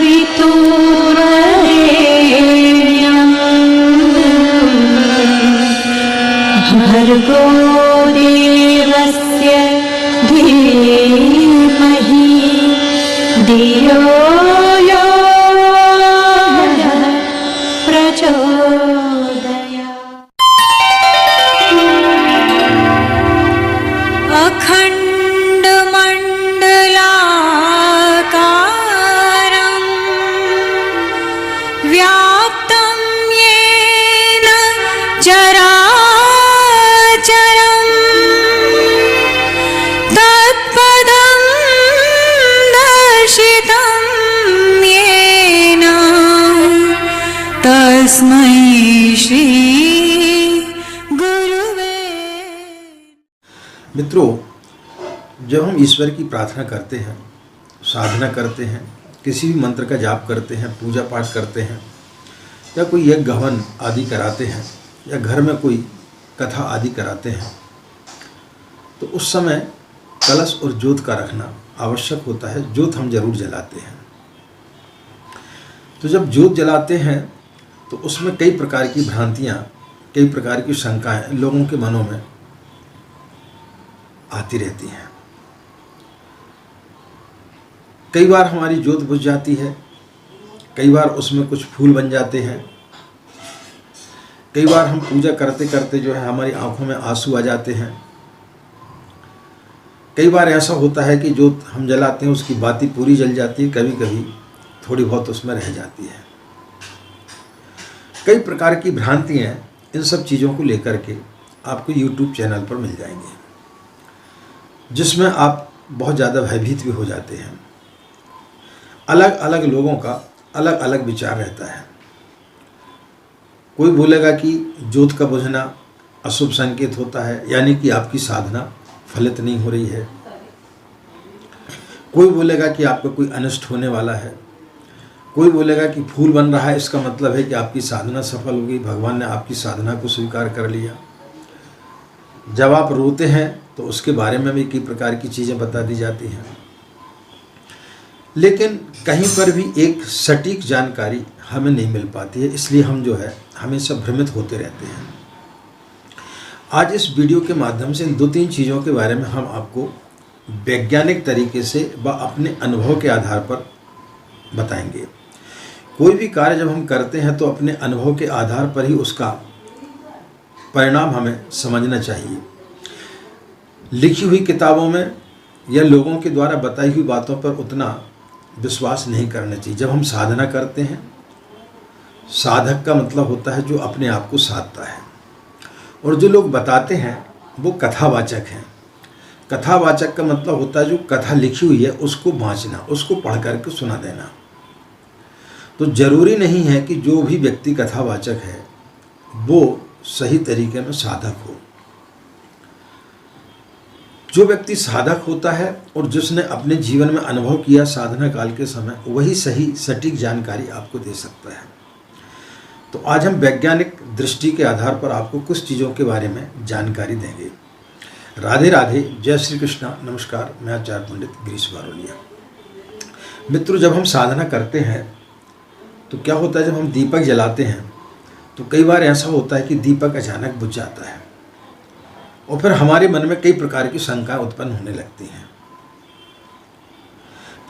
सवितुर्वरेण्यं भर्गो देवस्य धीमहि धियो यो नः प्रचोदयात्। अखण्डमण्डलाकारं व्याप्तं येन चराचरं तत्पदं दर्शितं येन तस्मै श्री गुरुवे। मित्रों, जब हम ईश्वर की प्रार्थना करते हैं, साधना करते हैं, किसी भी मंत्र का जाप करते हैं, पूजा पाठ करते हैं या कोई यज्ञ हवन आदि कराते हैं या घर में कोई कथा आदि कराते हैं, तो उस समय कलश और जोत का रखना आवश्यक होता है। जोत हम जरूर जलाते हैं। तो जब जोत जलाते हैं तो उसमें कई प्रकार की भ्रांतियाँ, कई प्रकार की शंकाएं लोगों के मनों में आती रहती हैं। कई बार हमारी जोत बुझ जाती है, कई बार उसमें कुछ फूल बन जाते हैं, कई बार हम पूजा करते करते जो है हमारी आंखों में आंसू आ जाते हैं। कई बार ऐसा होता है कि जोत हम जलाते हैं उसकी बाती पूरी जल जाती है, कभी कभी थोड़ी बहुत उसमें रह जाती है। कई प्रकार की भ्रांतियाँ इन सब चीज़ों को लेकर के आपको YouTube चैनल पर मिल जाएंगे, जिसमें आप बहुत ज़्यादा भयभीत भी हो जाते हैं। अलग अलग लोगों का अलग अलग विचार रहता है। कोई बोलेगा कि जोत का बुझना अशुभ संकेत होता है, यानी कि आपकी साधना फलित नहीं हो रही है। कोई बोलेगा कि आपका कोई अनिष्ट होने वाला है। कोई बोलेगा कि फूल बन रहा है, इसका मतलब है कि आपकी साधना सफल हो गई, भगवान ने आपकी साधना को स्वीकार कर लिया। जब आप रोते हैं तो उसके बारे में भी कई प्रकार की चीज़ें बता दी जाती हैं, लेकिन कहीं पर भी एक सटीक जानकारी हमें नहीं मिल पाती है, इसलिए हम जो है हमेशा भ्रमित होते रहते हैं। आज इस वीडियो के माध्यम से इन 2-3 चीज़ों के बारे में हम आपको वैज्ञानिक तरीके से व अपने अनुभव के आधार पर बताएंगे। कोई भी कार्य जब हम करते हैं तो अपने अनुभव के आधार पर ही उसका परिणाम हमें समझना चाहिए। लिखी हुई किताबों में या लोगों के द्वारा बताई हुई बातों पर उतना विश्वास नहीं करना चाहिए। जब हम साधना करते हैं, साधक का मतलब होता है जो अपने आप को साधता है, और जो लोग बताते हैं वो कथावाचक हैं। कथावाचक का मतलब होता है जो कथा लिखी हुई है उसको वाँचना, उसको पढ़ करके सुना देना। तो जरूरी नहीं है कि जो भी व्यक्ति कथावाचक है वो सही तरीके में साधक हो। जो व्यक्ति साधक होता है और जिसने अपने जीवन में अनुभव किया साधना काल के समय, वही सही सटीक जानकारी आपको दे सकता है। तो आज हम वैज्ञानिक दृष्टि के आधार पर आपको कुछ चीज़ों के बारे में जानकारी देंगे। राधे राधे, जय श्री कृष्णा, नमस्कार। मैं आचार्य पंडित गिरीश बारोलिया। मित्रों, जब हम साधना करते हैं तो क्या होता है, जब हम दीपक जलाते हैं तो कई बार ऐसा होता है कि दीपक अचानक बुझ जाता है और फिर हमारे मन में कई प्रकार की शंकाएं उत्पन्न होने लगती हैं।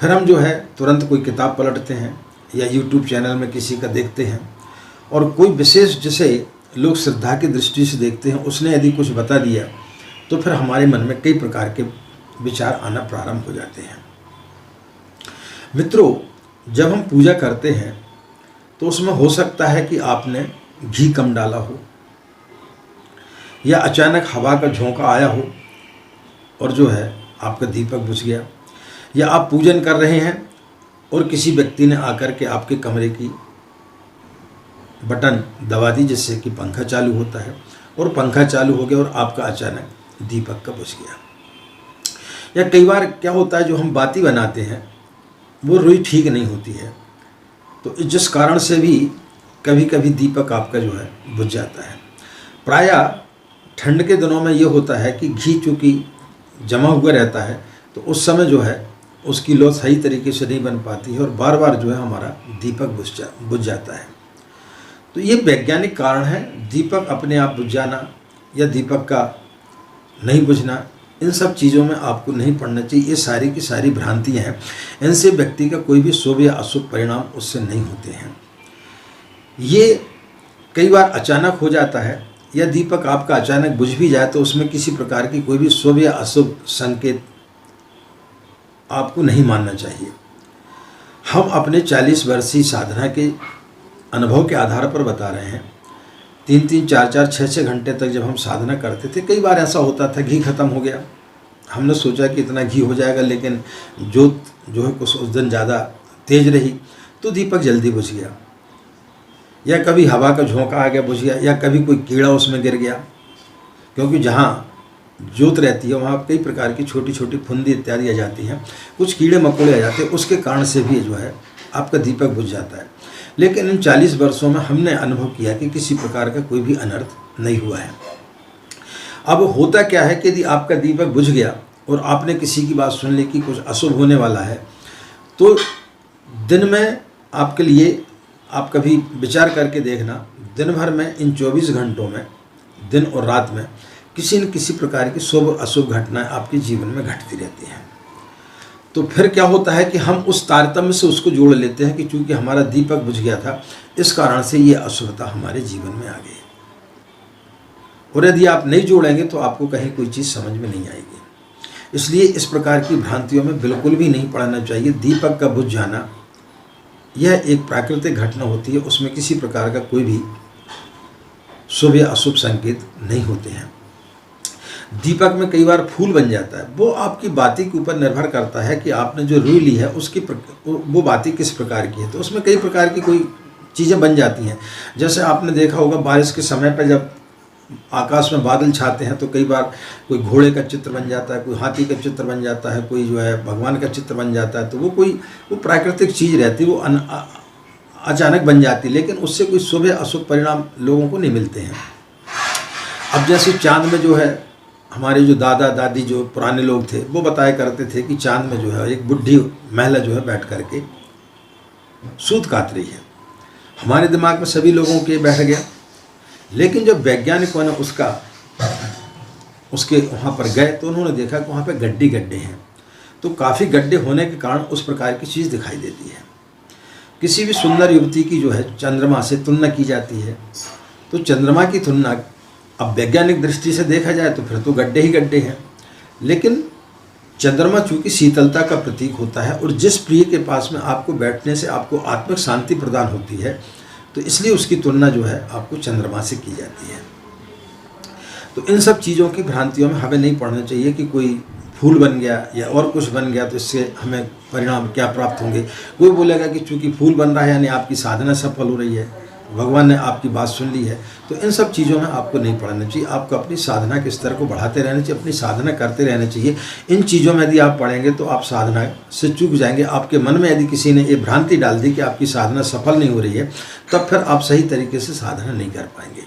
फिर हम जो है तुरंत कोई किताब पलटते हैं या YouTube चैनल में किसी का देखते हैं, और कोई विशेष जिसे लोग श्रद्धा की दृष्टि से देखते हैं उसने यदि कुछ बता दिया तो फिर हमारे मन में कई प्रकार के विचार आना प्रारंभ हो जाते हैं। मित्रों, जब हम पूजा करते हैं तो उसमें हो सकता है कि आपने घी कम डाला हो, या अचानक हवा का झोंका आया हो और जो है आपका दीपक बुझ गया, या आप पूजन कर रहे हैं और किसी व्यक्ति ने आकर के आपके कमरे की बटन दबा दी, जिससे कि पंखा चालू होता है, और पंखा चालू हो गया और आपका अचानक दीपक का बुझ गया। या कई बार क्या होता है, जो हम बाती बनाते हैं वो रुई ठीक नहीं होती है, तो जिस कारण से भी कभी कभी दीपक आपका जो है बुझ जाता है। प्रायः ठंड के दिनों में ये होता है कि घी चूँकि जमा हुआ रहता है तो उस समय जो है उसकी लौ सही तरीके से नहीं बन पाती है और बार बार जो है हमारा दीपक बुझ जाता है। तो ये वैज्ञानिक कारण है। दीपक अपने आप बुझ जाना या दीपक का नहीं बुझना, इन सब चीज़ों में आपको नहीं पड़ना चाहिए। ये सारी की सारी भ्रांतियाँ हैं। इनसे व्यक्ति का कोई भी शुभ या अशुभ परिणाम उससे नहीं होते हैं। ये कई बार अचानक हो जाता है, या दीपक आपका अचानक बुझ भी जाए तो उसमें किसी प्रकार की कोई भी शुभ या अशुभ संकेत आपको नहीं मानना चाहिए। हम अपने 40 वर्षीय साधना के अनुभव के आधार पर बता रहे हैं। 3-3, 4-4, 6-6 घंटे तक जब हम साधना करते थे, कई बार ऐसा होता था घी खत्म हो गया, हमने सोचा कि इतना घी हो जाएगा, लेकिन जोत जो है कुछ उस दिन ज़्यादा तेज रही तो दीपक जल्दी बुझ गया, या कभी हवा का झोंका आ गया बुझ गया, या कभी कोई कीड़ा उसमें गिर गया। क्योंकि जहाँ जोत रहती है वहाँ कई प्रकार की छोटी छोटी फुंदी इत्यादि आ जाती हैं, कुछ कीड़े मकोड़े आ जाते हैं, उसके कारण से भी जो है आपका दीपक बुझ जाता है। लेकिन इन 40 वर्षों में हमने अनुभव किया कि किसी प्रकार का कोई भी अनर्थ नहीं हुआ है। अब होता क्या है कि यदि आपका दीपक बुझ गया और आपने किसी की बात सुन ली कि कुछ अशुभ होने वाला है, तो दिन में आपके लिए आप कभी विचार करके देखना, दिन भर में इन 24 घंटों में, दिन और रात में, किसी न किसी प्रकार की शुभ और अशुभ घटनाएं आपके जीवन में घटती रहती हैं। तो फिर क्या होता है कि हम उस तारतम्य से उसको जोड़ लेते हैं कि चूंकि हमारा दीपक बुझ गया था, इस कारण से ये अशुभता हमारे जीवन में आ गई। और यदि आप नहीं जोड़ेंगे तो आपको कहीं कोई चीज़ समझ में नहीं आएगी। इसलिए इस प्रकार की भ्रांतियों में बिल्कुल भी नहीं पड़ना चाहिए। दीपक का बुझ जाना यह एक प्राकृतिक घटना होती है, उसमें किसी प्रकार का कोई भी शुभ या अशुभ संकेत नहीं होते हैं। दीपक में कई बार फूल बन जाता है, वो आपकी बाती के ऊपर निर्भर करता है कि आपने जो रुई ली है उसकी वो बाती किस प्रकार की है। तो उसमें कई प्रकार की कोई चीज़ें बन जाती हैं। जैसे आपने देखा होगा बारिश के समय पर जब आकाश में बादल छाते हैं तो कई बार कोई घोड़े का चित्र बन जाता है, कोई हाथी का चित्र बन जाता है, कोई जो है भगवान का चित्र बन जाता है। तो वो प्राकृतिक चीज़ रहती है, वो अचानक बन जाती है, लेकिन उससे कोई शुभ या अशुभ परिणाम लोगों को नहीं मिलते हैं। अब जैसे चांद में जो है, हमारे जो दादा दादी जो पुराने लोग थे वो बताया करते थे कि चांद में जो है एक बुढ़ी महिला जो है बैठ करके सूत काट रही है। हमारे दिमाग में सभी लोगों के बैठ गया, लेकिन जब वैज्ञानिकों ने उसके वहाँ पर गए तो उन्होंने देखा कि वहाँ पे गड्ढे हैं। तो काफ़ी गड्ढे होने के कारण उस प्रकार की चीज़ दिखाई देती है। किसी भी सुंदर युवती की जो है चंद्रमा से तुलना की जाती है, तो चंद्रमा की तुलना अब वैज्ञानिक दृष्टि से देखा जाए तो फिर तो गड्ढे ही गड्ढे हैं। लेकिन चंद्रमा चूँकि शीतलता का प्रतीक होता है और जिस प्रिय के पास में आपको बैठने से आपको आत्मिक शांति प्रदान होती है, तो इसलिए उसकी तुलना जो है आपको चंद्रमा से की जाती है। तो इन सब चीज़ों की भ्रांतियों में हमें नहीं पड़ना चाहिए कि कोई फूल बन गया या और कुछ बन गया तो इससे हमें परिणाम क्या प्राप्त होंगे। कोई बोलेगा कि चूँकि फूल बन रहा है यानी आपकी साधना सफल हो रही है, भगवान ने आपकी बात सुन ली है। तो इन सब चीज़ों में आपको नहीं पड़ना चाहिए। आपको अपनी साधना के स्तर को बढ़ाते रहना चाहिए, अपनी साधना करते रहना चाहिए। इन चीज़ों में यदि आप पढ़ेंगे तो आप साधना से चूक जाएंगे। आपके मन में यदि किसी ने ये भ्रांति डाल दी कि आपकी साधना सफल नहीं हो रही है, तब फिर आप सही तरीके से साधना नहीं कर पाएंगे।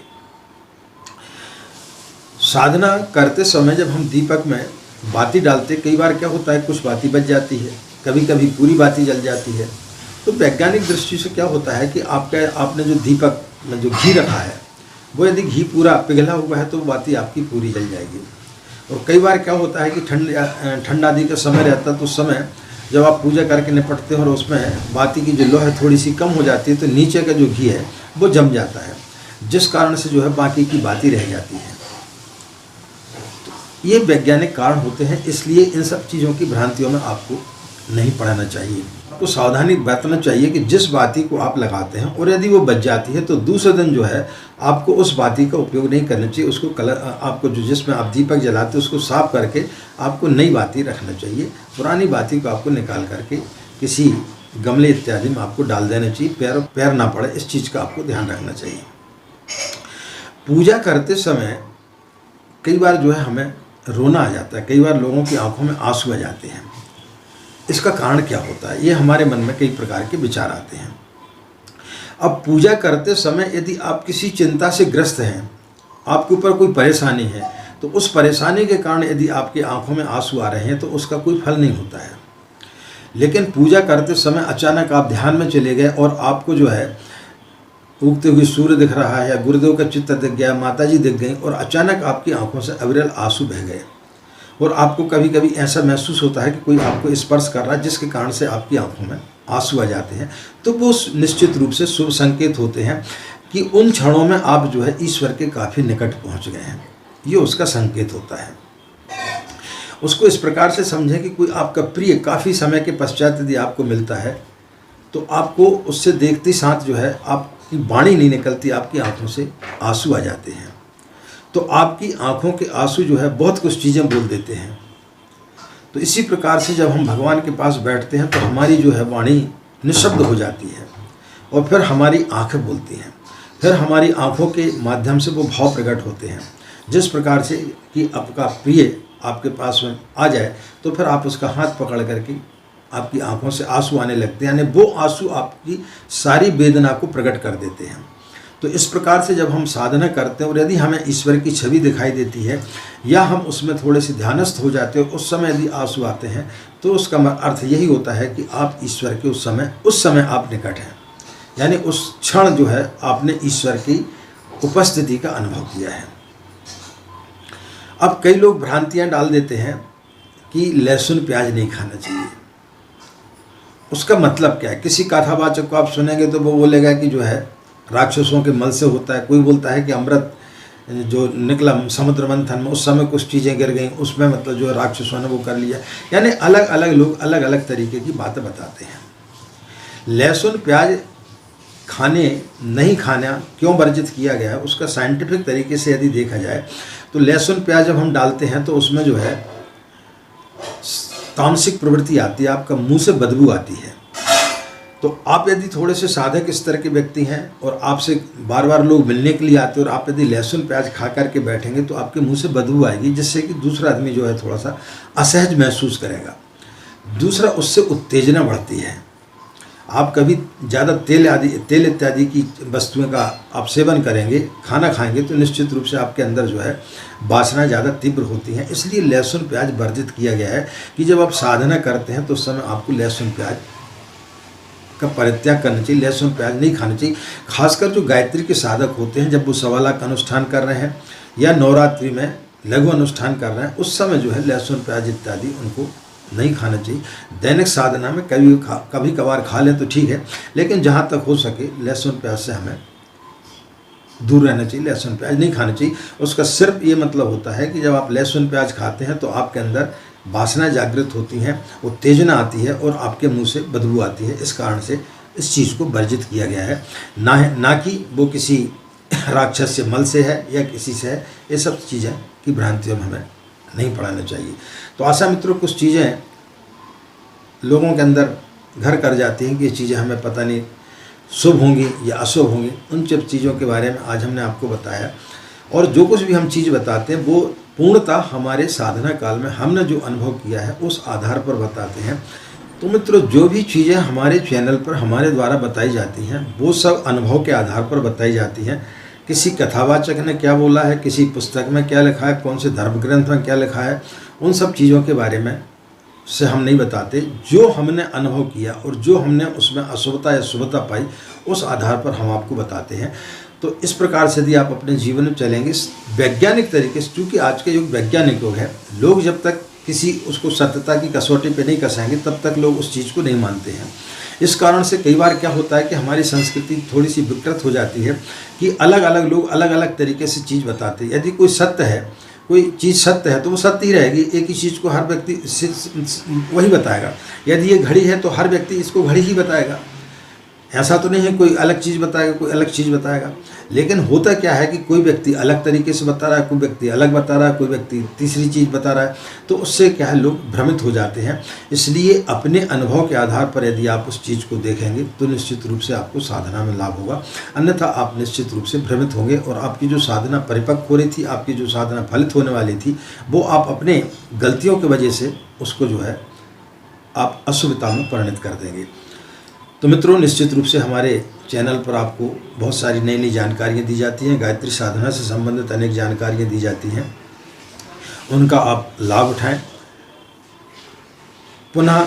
साधना करते समय जब हम दीपक में बाती डालते, कई बार क्या होता है कुछ बाती बच जाती है, कभी कभी पूरी बाती जल जाती है। तो वैज्ञानिक दृष्टि से क्या होता है कि आपने जो दीपक में जो घी रखा है वो यदि घी पूरा पिघला हुआ है तो वो बाती आपकी पूरी जल जाएगी। और कई बार क्या होता है कि ठंड आदि का समय रहता है, तो उस समय जब आप पूजा करके निपटते हो और उसमें बाती की जो लो है थोड़ी सी कम हो जाती है, तो नीचे का जो घी है वो जम जाता है, जिस कारण से जो है बाकी की बाती रह जाती है। ये वैज्ञानिक कारण होते हैं, इसलिए इन सब चीज़ों की भ्रांतियों में आपको नहीं पड़ना चाहिए। आपको सावधानी बरतना चाहिए कि जिस बाती को आप लगाते हैं और यदि वो बच जाती है तो दूसरे दिन जो है आपको उस बाती का उपयोग नहीं करना चाहिए। उसको आपको जो जिसमें आप दीपक जलाते हैं उसको साफ करके आपको नई बाती रखना चाहिए। पुरानी बाती को आपको निकाल करके किसी गमले इत्यादि में आपको डाल देना चाहिए, पैर ना पड़े, इस चीज़ का आपको ध्यान रखना चाहिए। पूजा करते समय कई बार जो है हमें रोना आ जाता है, कई बार लोगों की आंखों में आंसू आ जाते हैं। इसका कारण क्या होता है? ये हमारे मन में कई प्रकार के विचार आते हैं। अब पूजा करते समय यदि आप किसी चिंता से ग्रस्त हैं, आपके ऊपर कोई परेशानी है, तो उस परेशानी के कारण यदि आपकी आंखों में आंसू आ रहे हैं तो उसका कोई फल नहीं होता है। लेकिन पूजा करते समय अचानक आप ध्यान में चले गए और आपको जो है उगते हुए सूर्य दिख रहा है या गुरुदेव का चित्र दिख गया, माता जी दिख गई और अचानक आपकी आंखों से अविरल आंसू बह गए और आपको कभी कभी ऐसा महसूस होता है कि कोई आपको स्पर्श कर रहा है जिसके कारण से आपकी आंखों में आंसू आ जाते हैं, तो वो निश्चित रूप से शुभ संकेत होते हैं कि उन क्षणों में आप जो है ईश्वर के काफ़ी निकट पहुंच गए हैं। ये उसका संकेत होता है। उसको इस प्रकार से समझें कि कोई आपका प्रिय काफ़ी समय के पश्चात यदि आपको मिलता है तो आपको उससे देखते साथ जो है आपकी वाणी नहीं निकलती, आपकी आंखों से आंसू आ जाते हैं। तो आपकी आंखों के आंसू जो है बहुत कुछ चीज़ें बोल देते हैं। तो इसी प्रकार से जब हम भगवान के पास बैठते हैं तो हमारी जो है वाणी निशब्द हो जाती है और फिर हमारी आंखें बोलती हैं, फिर हमारी आंखों के माध्यम से वो भाव प्रकट होते हैं। जिस प्रकार से कि आपका प्रिय आपके पास में आ जाए तो फिर आप उसका हाथ पकड़ करके आपकी आंखों से आंसू आने लगते हैं, यानी वो आंसू आपकी सारी वेदना को प्रकट कर देते हैं। तो इस प्रकार से जब हम साधना करते हैं और यदि हमें ईश्वर की छवि दिखाई देती है या हम उसमें थोड़े से ध्यानस्थ हो जाते हैं, उस समय यदि आंसू आते हैं तो उसका अर्थ यही होता है कि आप ईश्वर के उस समय आप निकट हैं, यानी उस क्षण जो है आपने ईश्वर की उपस्थिति का अनुभव किया है। अब कई लोग भ्रांतियां डाल देते हैं कि लहसुन प्याज नहीं खाना चाहिए। उसका मतलब क्या है? किसी कथावाचक को आप सुनेंगे तो वो बोलेगा कि जो है राक्षसों के मल से होता है, कोई बोलता है कि अमृत जो निकला समुद्र मंथन में उस समय कुछ चीज़ें गिर गई, उसमें मतलब जो राक्षसों ने वो कर लिया। यानी अलग अलग लोग अलग अलग तरीके की बातें बताते हैं। लहसुन प्याज नहीं खाना क्यों वर्जित किया गया है, उसका साइंटिफिक तरीके से यदि देखा जाए तो लहसुन प्याज जब हम डालते हैं तो उसमें जो है तामसिक प्रवृत्ति आती है, आपका मुंह से बदबू आती है। तो आप यदि थोड़े से साधक इस तरह के व्यक्ति हैं और आपसे बार बार लोग मिलने के लिए आते हैं और आप यदि लहसुन प्याज खा करके बैठेंगे तो आपके मुंह से बदबू आएगी, जिससे कि दूसरा आदमी जो है थोड़ा सा असहज महसूस करेगा। दूसरा, उससे उत्तेजना बढ़ती है। आप कभी ज़्यादा तेल इत्यादि की वस्तुओं का आप सेवन करेंगे, खाना खाएंगे तो निश्चित रूप से आपके अंदर जो है वासना ज़्यादा तीव्र होती हैं। इसलिए लहसुन प्याज वर्जित किया गया है कि जब आप साधना करते हैं तो उस समय आपको लहसुन प्याज का परित्याग करना चाहिए, लहसुन प्याज नहीं खाना चाहिए। खासकर जो गायत्री के साधक होते हैं, जब वो सवा लाख का अनुष्ठान कर रहे हैं या नवरात्रि में लघु अनुष्ठान कर रहे हैं, उस समय जो है लहसुन प्याज इत्यादि उनको नहीं खाना चाहिए। दैनिक साधना में कभी कभार खा लें तो ठीक है, लेकिन जहाँ तक हो सके लहसुन प्याज से हमें दूर रहना चाहिए, लहसुन प्याज नहीं खाना चाहिए। उसका सिर्फ ये मतलब होता है कि जब आप लहसुन प्याज खाते हैं तो आपके अंदर वासना जागृत होती हैं, उत्तेजना आती है और आपके मुंह से बदबू आती है। इस कारण से इस चीज़ को वर्जित किया गया है, ना कि वो किसी राक्षस से मल से है या किसी से है। ये सब चीज़ें की भ्रांतियों में हमें नहीं पढ़ाना चाहिए। तो आशा मित्रों, कुछ चीज़ें लोगों के अंदर घर कर जाती हैं कि ये चीज़ें हमें पता नहीं शुभ होंगी या अशुभ होंगी। उन सब चीज़ों के बारे में आज हमने आपको बताया, और जो कुछ भी हम चीज़ बताते हैं वो पूर्णतः हमारे साधना काल में हमने जो अनुभव किया है उस आधार पर बताते हैं। तो मित्रों, जो भी चीज़ें हमारे चैनल पर हमारे द्वारा बताई जाती हैं वो सब अनुभव के आधार पर बताई जाती हैं। किसी कथावाचक ने क्या बोला है, किसी पुस्तक में क्या लिखा है, कौन से धर्म ग्रंथ में क्या लिखा है, उन सब चीज़ों के बारे में से हम नहीं बताते। जो हमने अनुभव किया और जो हमने उसमें अशुभता या शुभता पाई उस आधार पर हम आपको बताते हैं। तो इस प्रकार से यदि आप अपने जीवन में चलेंगे वैज्ञानिक तरीके से, क्योंकि आज के युग वैज्ञानिक युग है, लोग जब तक किसी उसको सत्यता की कसौटी पे नहीं कसेंगे तब तक लोग उस चीज़ को नहीं मानते हैं। इस कारण से कई बार क्या होता है कि हमारी संस्कृति थोड़ी सी विकृत हो जाती है कि अलग अलग लोग अलग अलग तरीके से चीज़ बताते हैं। यदि कोई सत्य है, कोई चीज़ सत्य है तो वो सत्य ही रहेगी। एक ही चीज़ को हर व्यक्ति वही बताएगा। यदि ये घड़ी है तो हर व्यक्ति इसको घड़ी ही बताएगा। ऐसा तो नहीं है कोई अलग चीज़ बताएगा, कोई अलग चीज़ बताएगा। लेकिन होता क्या है कि कोई व्यक्ति अलग तरीके से बता रहा है, कोई व्यक्ति अलग बता रहा है, कोई व्यक्ति तीसरी चीज़ बता रहा है, तो उससे क्या है लोग भ्रमित हो जाते हैं। इसलिए अपने अनुभव के आधार पर यदि आप उस चीज़ को देखेंगे तो निश्चित रूप से आपको साधना में लाभ होगा, अन्यथा आप निश्चित रूप से भ्रमित होंगे और आपकी जो साधना परिपक्व हो रही थी, आपकी जो साधना फलित होने वाली थी, वो आप अपने गलतियों की वजह से उसको जो है आप अशुभता में परिणत कर देंगे। तो मित्रों, निश्चित रूप से हमारे चैनल पर आपको बहुत सारी नई नई जानकारियाँ दी जाती हैं, गायत्री साधना से संबंधित अनेक जानकारियाँ दी जाती हैं, उनका आप लाभ उठाएं। पुनः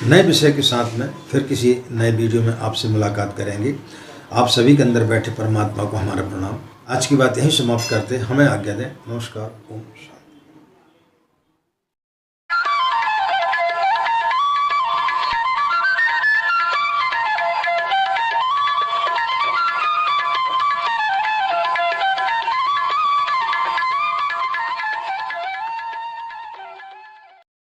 नए विषय के साथ में फिर किसी नए वीडियो में आपसे मुलाकात करेंगे। आप सभी के अंदर बैठे परमात्मा को हमारा प्रणाम। आज की बात यहीं समाप्त करते हैं। हमें आज्ञा दें। नमस्कार। ओम शांति।